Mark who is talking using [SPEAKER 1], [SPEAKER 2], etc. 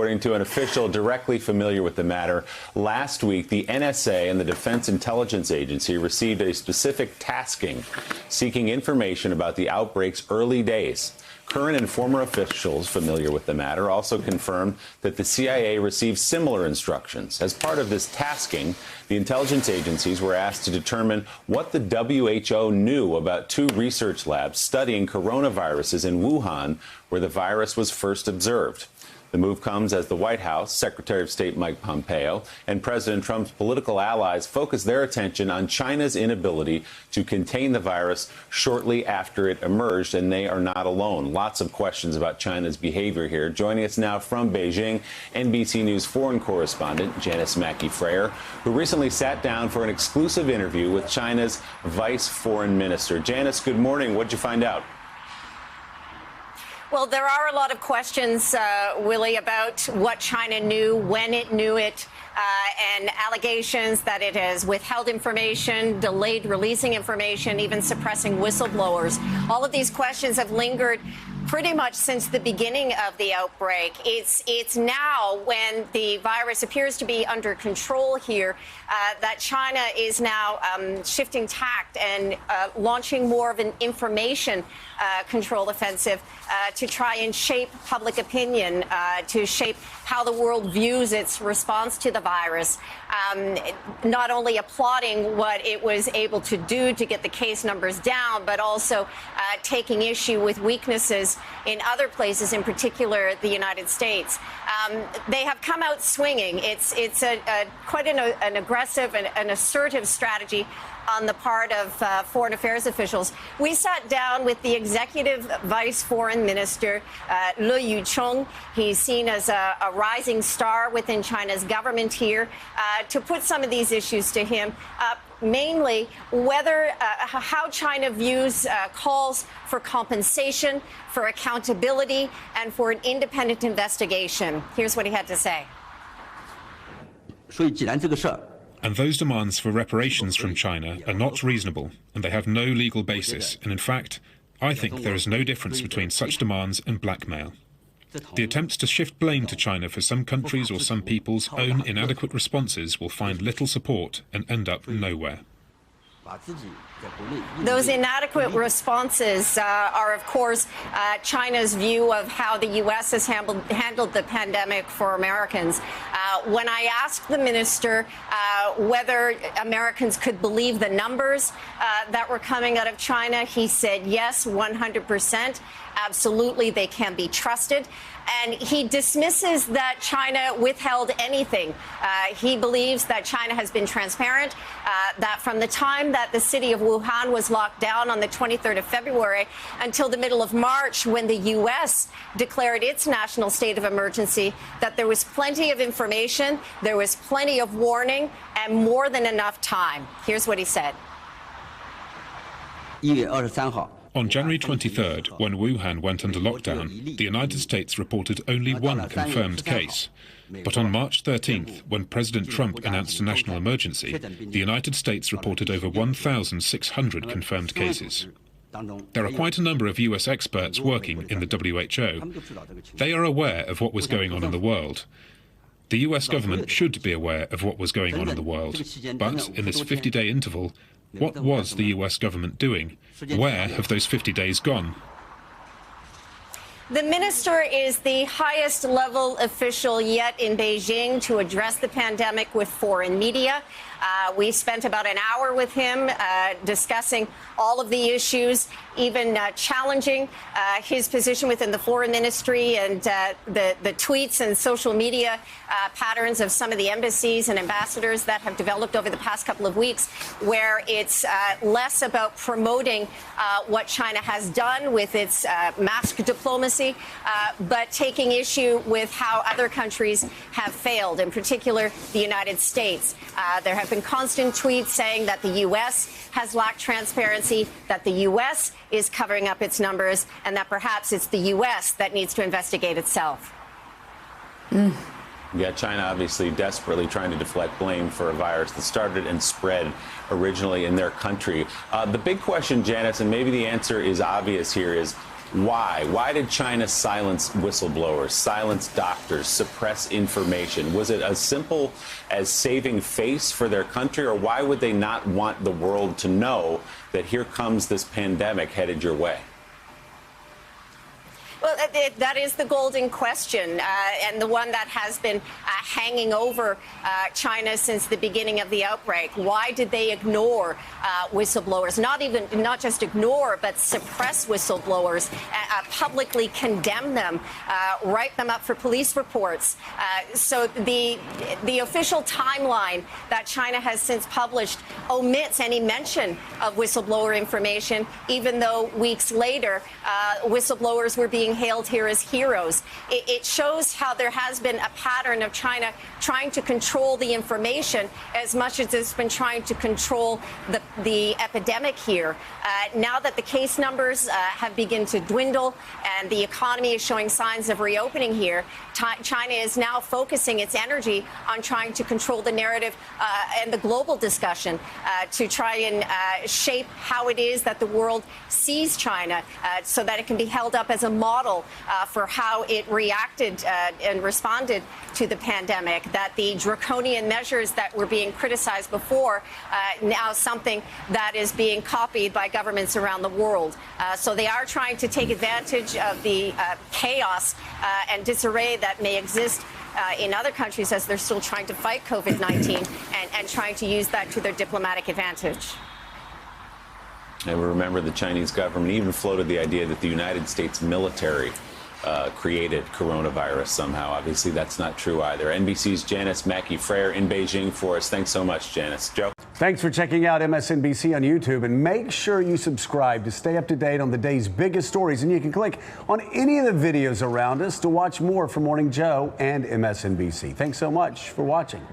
[SPEAKER 1] according to an official directly familiar with the matter. Last week, the NSA and the Defense Intelligence Agency received a specific tasking seeking information about the outbreak's early days. Current and former officials familiar with the matter also confirmed that the CIA received similar instructions. As part of this tasking, the intelligence agencies were asked to determine what the WHO knew about 2 research labs studying coronaviruses in Wuhan, where the virus was first observed. The move comes as the White House, Secretary of State Mike Pompeo, and President Trump's political allies focus their attention on China's inability to contain the virus shortly after it emerged, and they are not alone. Lots of questions about China's behavior here. Joining us now from Beijing, NBC News foreign correspondent Janice Mackey-Frayer, who recently sat down for an exclusive interview with China's vice foreign minister. Janice, good morning. What did you find out?
[SPEAKER 2] Well, there are a lot of questions, Willie, about what China knew, when it knew it, and allegations that it has withheld information, delayed releasing information, even suppressing whistleblowers. All of these questions have lingered pretty much since the beginning of the outbreak. It's now, when the virus appears to be under control here, that China is now shifting tact and launching more of an information control offensive to try and shape public opinion, to shape how the world views its response to the virus, not only applauding what it was able to do to get the case numbers down, but also taking issue with weaknesses in other places, in particular the United States. They have come out swinging. It's quite an aggressive and an assertive strategy on the part of foreign affairs officials. We sat down with the executive vice foreign minister, Le Yuchong. He's seen as a rising star within China's government here, to put some of these issues to him, mainly whether how China views calls for compensation, for accountability, and for an independent investigation. Here's what he had to say.
[SPEAKER 3] And those demands for reparations from China are not reasonable, and they have no legal basis. And in fact, I think there is no difference between such demands and blackmail. The attempts to shift blame to China for some countries' or some people's own inadequate responses will find little support and end up nowhere.
[SPEAKER 2] Those inadequate responses are, of course, China's view of how the U.S. has handled the pandemic for Americans. When I asked the minister whether Americans could believe the numbers that were coming out of China, he said yes, 100%. Absolutely, they can be trusted. And he dismisses that China withheld anything. He believes that China has been transparent, that from the time that the city of Wuhan was locked down on the 23rd of February until the middle of March, when the U.S. declared its national state of emergency, that there was plenty of information, there was plenty of warning, and more than enough time. Here's what he said.
[SPEAKER 3] On January 23rd, when Wuhan went under lockdown, the United States reported only 1 confirmed case. But on March 13th, when President Trump announced a national emergency, the United States reported over 1,600 confirmed cases. There are quite a number of US experts working in the WHO. They are aware of what was going on in the world. The US government should be aware of what was going on in the world. But in this 50-day interval, what was the US government doing? Where have those 50 days gone?
[SPEAKER 2] The minister is the highest level official yet in Beijing to address the pandemic with foreign media. We spent about an hour with him discussing all of the issues, even challenging his position within the foreign ministry and the tweets and social media patterns of some of the embassies and ambassadors that have developed over the past couple of weeks, where it's less about promoting what China has done with its mask diplomacy, but taking issue with how other countries have failed, in particular the United States. There have been constant tweets saying that the U.S. has lacked transparency, that the U.S. is covering up its numbers, and that perhaps it's the U.S. that needs to investigate itself.
[SPEAKER 1] Yeah, China obviously desperately trying to deflect blame for a virus that started and spread originally in their country. The big question, Janice, and maybe the answer is obvious here, is Why? Why did China silence whistleblowers, silence doctors, suppress information? Was it as simple as saving face for their country, or why would they not want the world to know that here comes this pandemic headed your way?
[SPEAKER 2] Well, that is the golden question, and the one that has been hanging over China since the beginning of the outbreak. Why did they ignore whistleblowers? Not just ignore, but suppress whistleblowers, publicly condemn them, write them up for police reports. So the official timeline that China has since published omits any mention of whistleblower information, even though weeks later whistleblowers were being hailed here as heroes. It shows how there has been a pattern of China trying to control the information as much as it's been trying to control the epidemic here. Now that the case numbers have begun to dwindle and the economy is showing signs of reopening here, China is now focusing its energy on trying to control the narrative and the global discussion to try and shape how it is that the world sees China so that it can be held up as a model for how it reacted and responded to the pandemic, that the draconian measures that were being criticized before now something that is being copied by governments around the world. So they are trying to take advantage of the chaos and disarray that may exist in other countries as they're still trying to fight COVID-19 and trying to use that to their diplomatic advantage.
[SPEAKER 1] And we remember the Chinese government even floated the idea that the United States military created coronavirus somehow. Obviously, that's not true either. NBC's Janice Mackey-Frayer in Beijing for us. Thanks so much, Janice. Joe?
[SPEAKER 4] Thanks for checking out MSNBC on YouTube, and make sure you subscribe to stay up to date on the day's biggest stories. And you can click on any of the videos around us to watch more from Morning Joe and MSNBC. Thanks so much for watching.